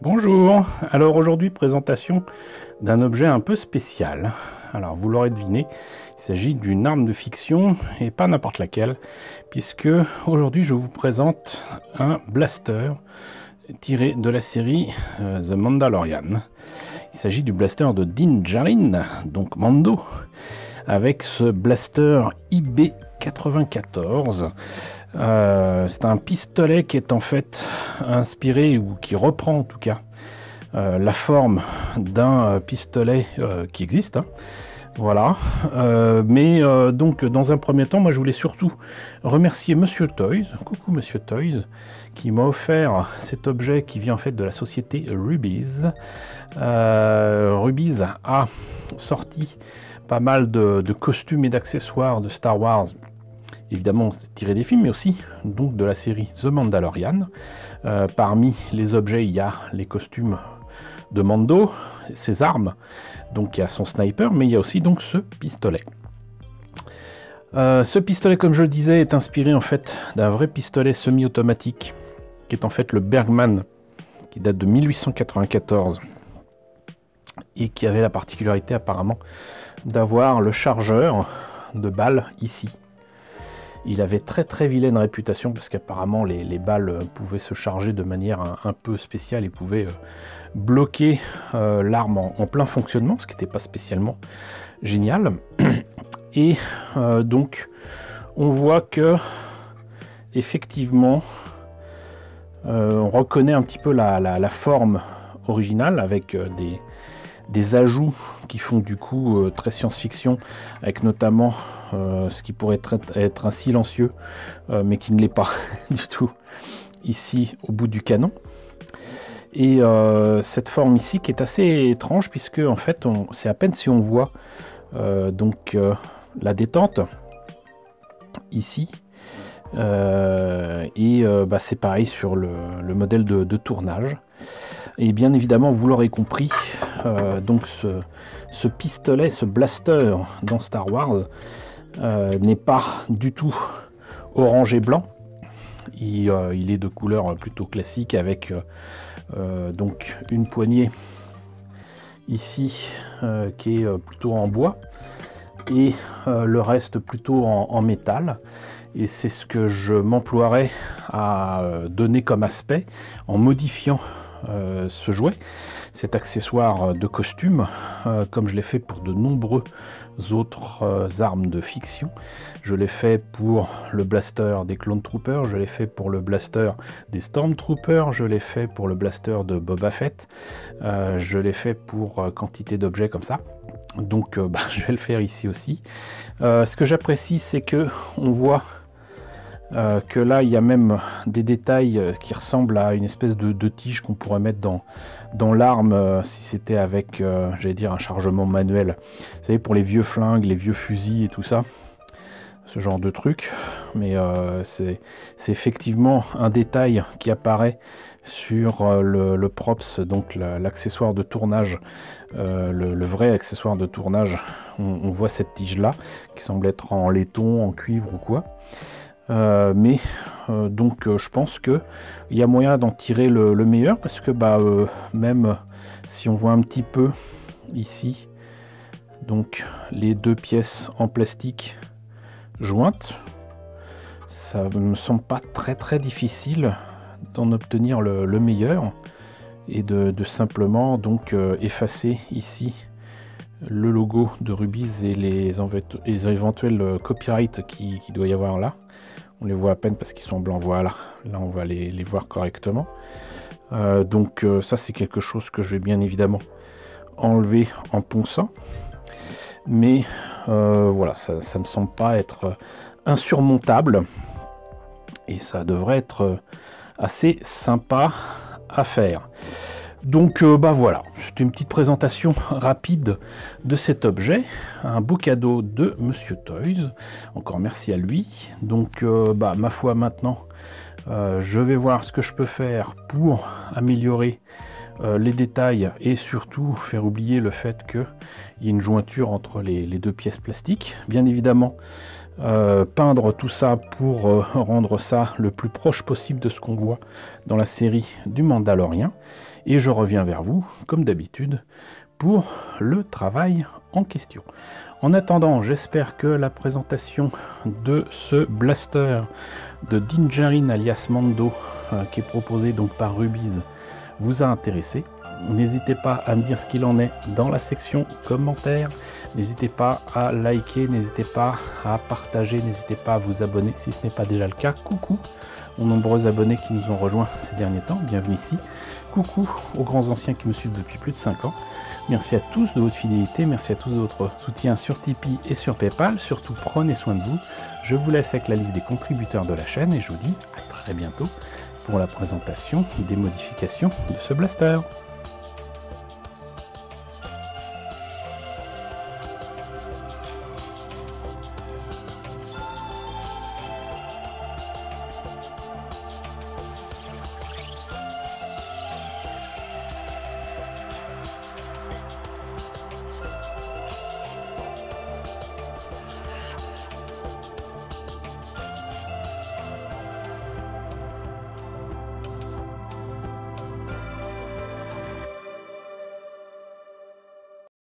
Bonjour, alors aujourd'hui présentation d'un objet un peu spécial. Alors vous l'aurez deviné, il s'agit d'une arme de fiction et pas n'importe laquelle, puisque aujourd'hui je vous présente un blaster tiré de la série The Mandalorian. Il s'agit du blaster de Din Djarin, donc Mando, avec ce blaster IB-94. C'est un pistolet qui est en fait inspiré, ou qui reprend en tout cas, la forme d'un pistolet qui existe. Voilà. Donc dans un premier temps, moi je voulais surtout remercier Monsieur Toys, coucou Monsieur Toys, qui m'a offert cet objet qui vient en fait de la société Rubies. Rubies a sorti pas mal de costumes et d'accessoires de Star Wars. Évidemment, c'est tiré des films, mais aussi donc de la série The Mandalorian. Parmi les objets, il y a les costumes de Mando, ses armes, donc il y a son sniper, mais il y a aussi donc ce pistolet. Ce pistolet, comme je le disais, est inspiré en fait d'un vrai pistolet semi-automatique, qui est en fait le Bergmann, qui date de 1894, et qui avait la particularité apparemment d'avoir le chargeur de balles ici. Il avait très vilaine réputation parce qu'apparemment les balles pouvaient se charger de manière un peu spéciale et pouvaient bloquer l'arme en plein fonctionnement, ce qui n'était pas spécialement génial. Et donc on voit que effectivement on reconnaît un petit peu la forme originale avec des ajouts qui font du coup très science-fiction, avec notamment ce qui pourrait être un silencieux, mais qui ne l'est pas du tout, ici au bout du canon. Et cette forme ici qui est assez étrange, puisque en fait c'est à peine si on voit la détente ici. C'est pareil sur le modèle de tournage. Et bien évidemment, vous l'aurez compris, donc ce pistolet, ce blaster dans Star Wars n'est pas du tout orange et blanc. Il est de couleur plutôt classique, avec donc une poignée ici qui est plutôt en bois, et le reste plutôt en métal. Et c'est ce que je m'emploierai à donner comme aspect en modifiant ce jouet, cet accessoire de costume, comme je l'ai fait pour de nombreux autres armes de fiction. Je l'ai fait pour le blaster des Clone Troopers, je l'ai fait pour le blaster des Stormtroopers, je l'ai fait pour le blaster de Boba Fett, je l'ai fait pour quantité d'objets comme ça. Donc je vais le faire ici aussi. Ce que j'apprécie, c'est que on voit que là il y a même des détails qui ressemblent à une espèce de tige qu'on pourrait mettre dans l'arme si c'était avec j'allais dire un chargement manuel. Vous savez, pour les vieux flingues, les vieux fusils et tout ça, ce genre de truc. Mais c'est effectivement un détail qui apparaît sur le props, donc l'accessoire de tournage, le vrai accessoire de tournage. On voit cette tige là qui semble être en laiton, en cuivre ou quoi. Je pense qu'il y a moyen d'en tirer le meilleur, parce que même si on voit un petit peu ici donc les deux pièces en plastique jointes, ça me semble pas très difficile d'en obtenir le meilleur, et de simplement donc effacer ici le logo de Rubies et les éventuels copyrights qui doit y avoir là. On les voit à peine parce qu'ils sont blancs, voilà. Là, on va les voir correctement. Ça, c'est quelque chose que je vais bien évidemment enlever en ponçant. Mais voilà, ça ne me semble pas être insurmontable. Et ça devrait être assez sympa à faire. Donc voilà, c'était une petite présentation rapide de cet objet, un beau cadeau de Monsieur Toys, encore merci à lui. Donc ma foi, maintenant je vais voir ce que je peux faire pour améliorer les détails, et surtout faire oublier le fait qu'il y ait une jointure entre les deux pièces plastiques. Bien évidemment, peindre tout ça pour rendre ça le plus proche possible de ce qu'on voit dans la série du Mandalorian. Et je reviens vers vous, comme d'habitude, pour le travail en question. En attendant, j'espère que la présentation de ce blaster de Dinjarin alias Mando, qui est proposé donc par Rubiz, vous a intéressé. N'hésitez pas à me dire ce qu'il en est dans la section commentaires. N'hésitez pas à liker, n'hésitez pas à partager, n'hésitez pas à vous abonner si ce n'est pas déjà le cas. Coucou aux nombreux abonnés qui nous ont rejoints ces derniers temps, bienvenue ici. Coucou aux grands anciens qui me suivent depuis plus de 5 ans. Merci à tous de votre fidélité, merci à tous de votre soutien sur Tipeee et sur Paypal. Surtout, prenez soin de vous. Je vous laisse avec la liste des contributeurs de la chaîne et je vous dis à très bientôt pour la présentation des modifications de ce blaster.